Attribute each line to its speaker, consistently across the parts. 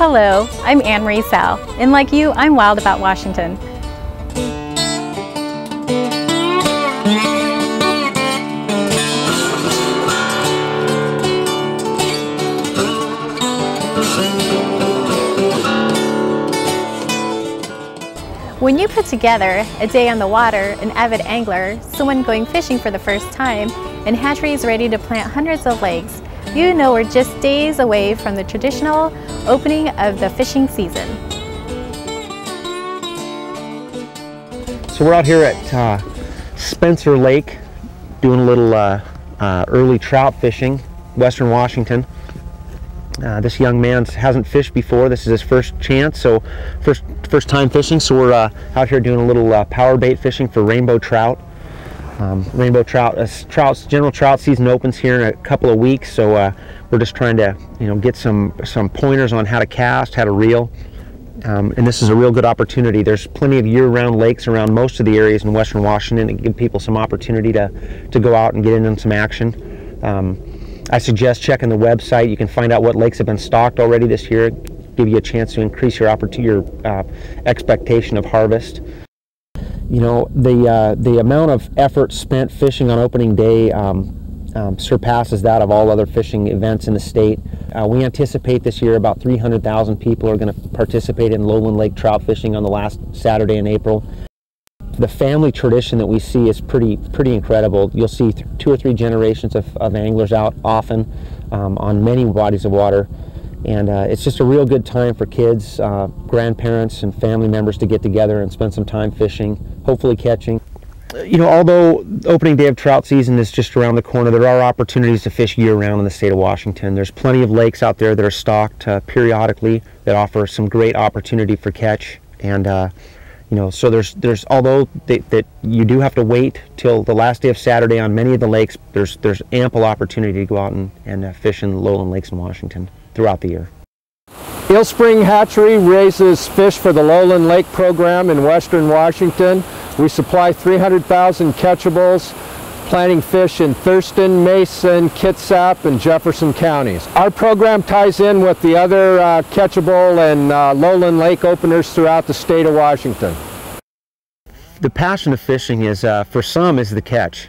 Speaker 1: Hello, I'm Annmarie Sao, and like you, I'm wild about Washington. When you put together a day on the water, an avid angler, someone going fishing for the first time, and hatcheries ready to plant hundreds of lakes, you know we're just days away from the traditional opening of the fishing season.
Speaker 2: So we're out here at Spencer Lake doing a little early trout fishing, Western Washington. This young man hasn't fished before. This is his first chance, so first time fishing. So we're out here doing a little power bait fishing for rainbow trout. Rainbow trout, general trout season opens here in a couple of weeks, so we're just trying to get some pointers on how to cast, how to reel, and this is a real good opportunity. There's plenty of year-round lakes around most of the areas in Western Washington and give people some opportunity to go out and get in on some action. I suggest checking the website. You can find out what lakes have been stocked already this year, give you a chance to increase your expectation of harvest. The amount of effort spent fishing on opening day surpasses that of all other fishing events in the state. We anticipate this year about 300,000 people are going to participate in lowland lake trout fishing on the last Saturday in April. The family tradition that we see is pretty incredible. You'll see 2 or 3 generations of anglers out often on many bodies of water. And it's just a real good time for kids, grandparents, and family members to get together and spend some time fishing, hopefully catching. Although opening day of trout season is just around the corner, there are opportunities to fish year-round in the state of Washington. There's plenty of lakes out there that are stocked periodically that offer some great opportunity for catch. And so there's although that you do have to wait till the last day of Saturday on many of the lakes, there's ample opportunity to go out and fish in the lowland lakes in Washington throughout the year.
Speaker 3: Eel Spring Hatchery raises fish for the Lowland Lake program in Western Washington. We supply 300,000 catchables, planting fish in Thurston, Mason, Kitsap, and Jefferson counties. Our program ties in with the other catchable and Lowland Lake openers throughout the state of Washington.
Speaker 2: The passion of fishing is, for some, is the catch.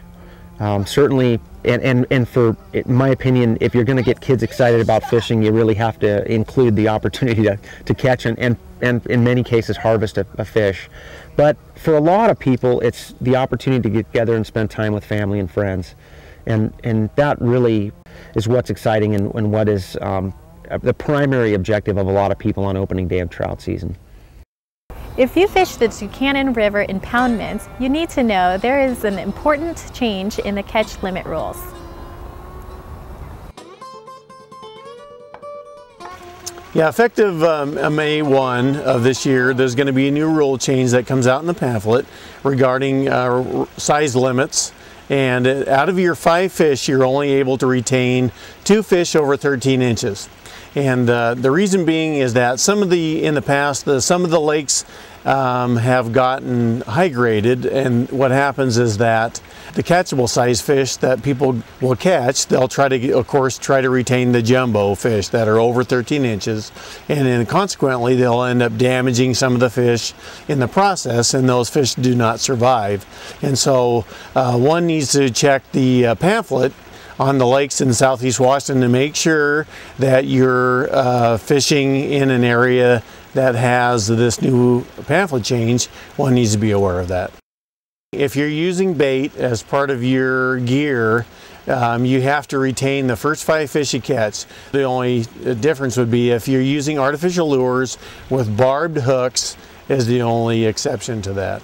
Speaker 2: Certainly, and for, in my opinion, if you're going to get kids excited about fishing, you really have to include the opportunity to catch and in many cases harvest a fish. But for a lot of people, it's the opportunity to get together and spend time with family and friends. And that really is what's exciting and what is the primary objective of a lot of people on opening day of trout season.
Speaker 1: If you fish the Tucannon River impoundment, you need to know there is an important change in the catch limit rules.
Speaker 4: Yeah, effective May 1 of this year, there's going to be a new rule change that comes out in the pamphlet regarding size limits. And out of your 5 fish, you're only able to retain 2 fish over 13 inches. And the reason being is that in the past, some of the lakes have gotten high graded, and what happens is that the catchable size fish that people will catch, they'll try to retain the jumbo fish that are over 13 inches, and then consequently they'll end up damaging some of the fish in the process, and those fish do not survive. And so one needs to check the pamphlet on the lakes in southeast Washington to make sure that you're fishing in an area that has this new pamphlet change. One needs to be aware of that. If you're using bait as part of your gear, you have to retain the first 5 fish you catch. The only difference would be if you're using artificial lures with barbed hooks is the only exception to that.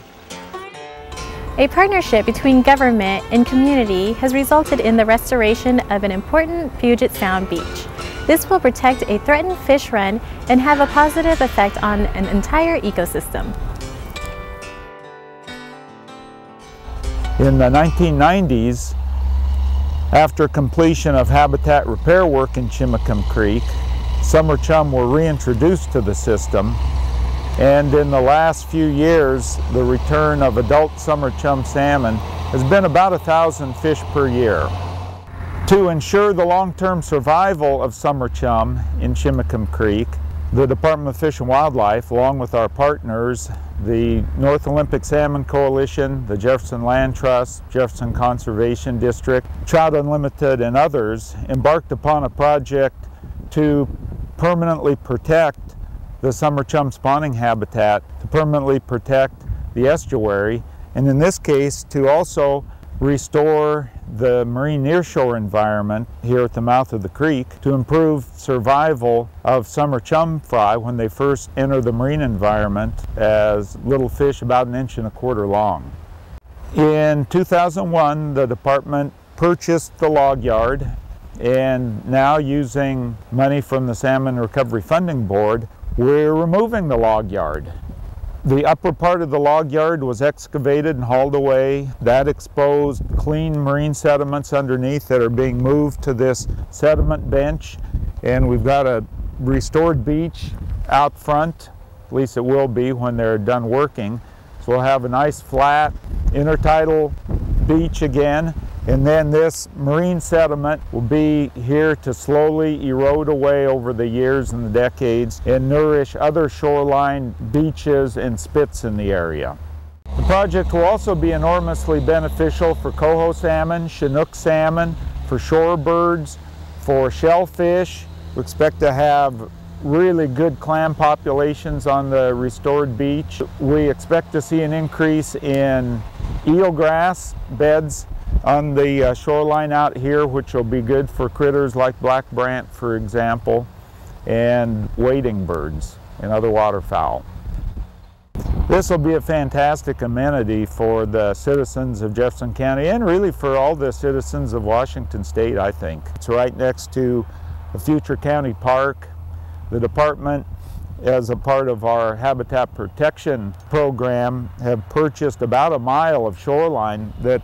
Speaker 1: A partnership between government and community has resulted in the restoration of an important Puget Sound beach. This will protect a threatened fish run and have a positive effect on an entire ecosystem.
Speaker 5: In the 1990s, after completion of habitat repair work in Chimacum Creek, summer chum were reintroduced to the system. And in the last few years, the return of adult summer chum salmon has been about 1,000 fish per year. To ensure the long-term survival of summer chum in Chimacum Creek, The Department of Fish and Wildlife, along with our partners, the North Olympic Salmon Coalition, the Jefferson Land Trust, Jefferson Conservation District, Trout Unlimited, and others, embarked upon a project to permanently protect the summer chum spawning habitat, to permanently protect the estuary, and in this case to also restore the marine nearshore environment here at the mouth of the creek to improve survival of summer chum fry when they first enter the marine environment as little fish about 1.25 inches long. In 2001, the department purchased the log yard, and now using money from the Salmon Recovery Funding Board, we're removing the log yard. The upper part of the log yard was excavated and hauled away. That exposed clean marine sediments underneath that are being moved to this sediment bench. And we've got a restored beach out front, at least it will be when they're done working. So we'll have a nice flat intertidal beach again. And then this marine sediment will be here to slowly erode away over the years and the decades and nourish other shoreline beaches and spits in the area. The project will also be enormously beneficial for coho salmon, Chinook salmon, for shorebirds, for shellfish. We expect to have really good clam populations on the restored beach. We expect to see an increase in eelgrass beds on the shoreline out here, which will be good for critters like black brant, for example, and wading birds and other waterfowl. This will be a fantastic amenity for the citizens of Jefferson County and really for all the citizens of Washington State, I think. It's right next to a future county park. The department, as a part of our habitat protection program, have purchased about a mile of shoreline that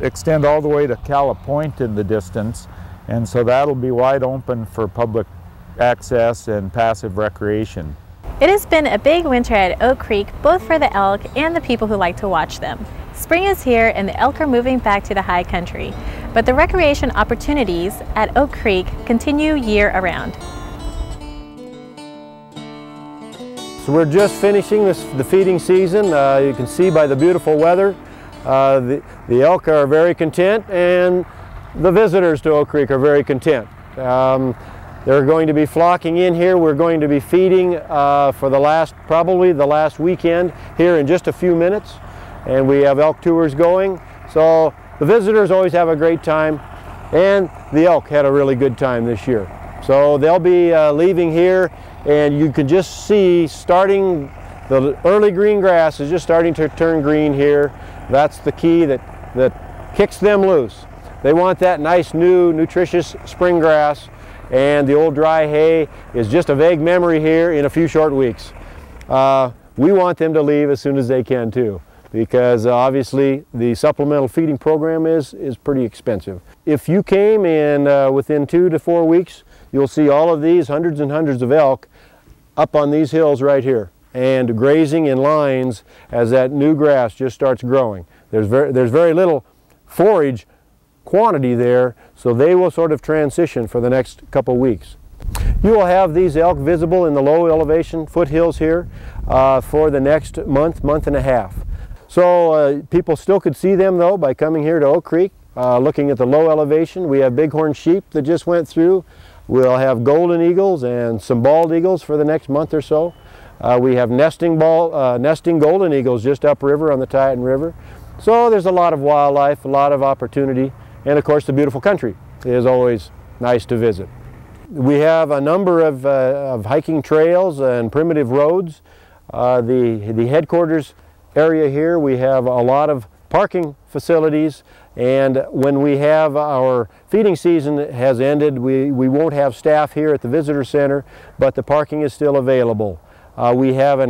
Speaker 5: extend all the way to Calla Point in the distance, and so that'll be wide open for public access and passive recreation.
Speaker 1: It has been a big winter at Oak Creek, both for the elk and the people who like to watch them. Spring is here and the elk are moving back to the high country, but the recreation opportunities at Oak Creek continue year-round.
Speaker 3: So we're just finishing the feeding season. You can see by the beautiful weather, the elk are very content, and the visitors to Oak Creek are very content. They're going to be flocking in here. We're going to be feeding for probably the last weekend here in just a few minutes, and we have elk tours going. So the visitors always have a great time, and the elk had a really good time this year. So they'll be leaving here, and you can just see starting the early green grass is just starting to turn green here. That's the key that kicks them loose. They want that nice new nutritious spring grass, and the old dry hay is just a vague memory here in a few short weeks. We want them to leave as soon as they can too, because obviously the supplemental feeding program is pretty expensive. If you came in within 2 to 4 weeks, you'll see all of these hundreds and hundreds of elk up on these hills right here, and grazing in lines as that new grass just starts growing. There's very little forage quantity there, so they will sort of transition for the next couple weeks. You will have these elk visible in the low elevation foothills here for the next month and a half. So people still could see them though by coming here to Oak Creek, looking at the low elevation. We have bighorn sheep that just went through. We'll have golden eagles and some bald eagles for the next month or so. We have nesting golden eagles just upriver on the Tucannon River. So there's a lot of wildlife, a lot of opportunity, and of course the beautiful country is always nice to visit. We have a number of hiking trails and primitive roads. The headquarters area here, we have a lot of parking facilities, and when we have our feeding season has ended, we won't have staff here at the visitor center, but the parking is still available. We have an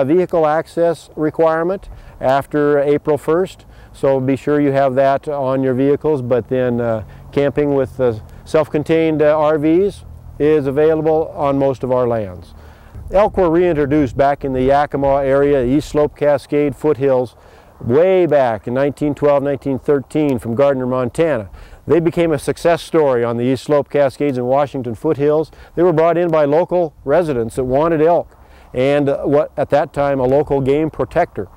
Speaker 3: vehicle access requirement after April 1st, so be sure you have that on your vehicles, but then camping with self-contained RVs is available on most of our lands. Elk were reintroduced back in the Yakima area, East Slope Cascade foothills, way back in 1912, 1913 from Gardner, Montana. They became a success story on the East Slope, Cascades, and Washington foothills. They were brought in by local residents that wanted elk and what at that time a local game protector.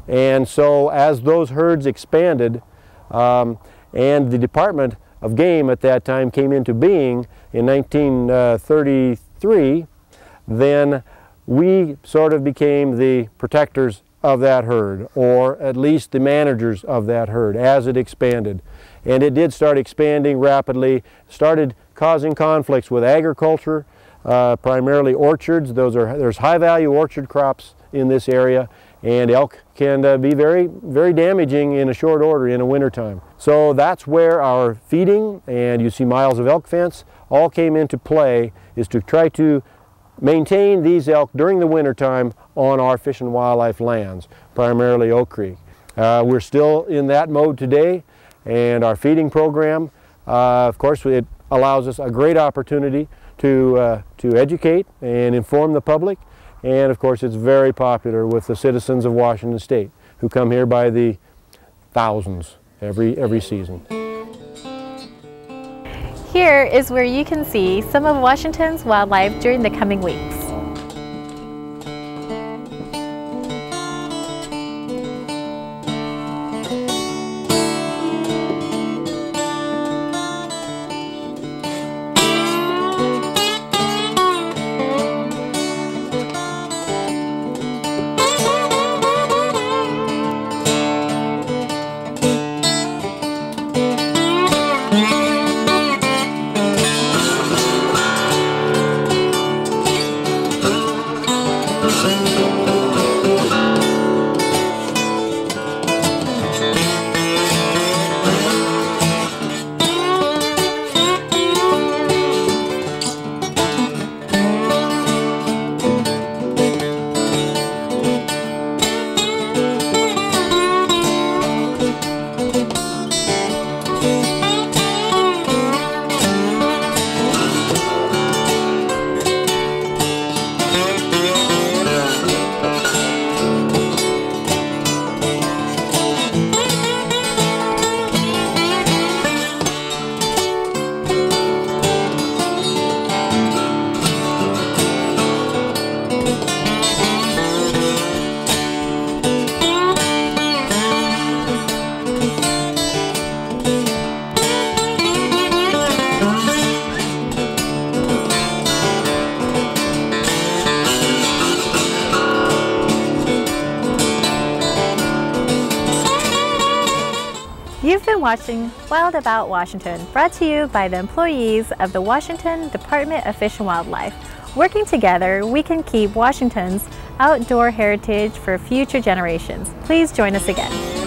Speaker 3: And so as those herds expanded and the Department of Game at that time came into being in 1933, then we sort of became the protectors of that herd, or at least the managers of that herd as it expanded. And it did start expanding rapidly, started causing conflicts with agriculture, primarily orchards. There's high-value orchard crops in this area, and elk can be very, very damaging in a short order in a wintertime. So that's where our feeding, and you see miles of elk fence, all came into play, is to try to maintain these elk during the wintertime on our Fish and Wildlife lands, primarily Oak Creek. We're still in that mode today, and our feeding program, of course, it allows us a great opportunity to educate and inform the public, and of course it's very popular with the citizens of Washington State who come here by the thousands every season.
Speaker 1: Here is where you can see some of Washington's wildlife during the coming weeks. You've been watching Wild About Washington, brought to you by the employees of the Washington Department of Fish and Wildlife. Working together, we can keep Washington's outdoor heritage for future generations. Please join us again.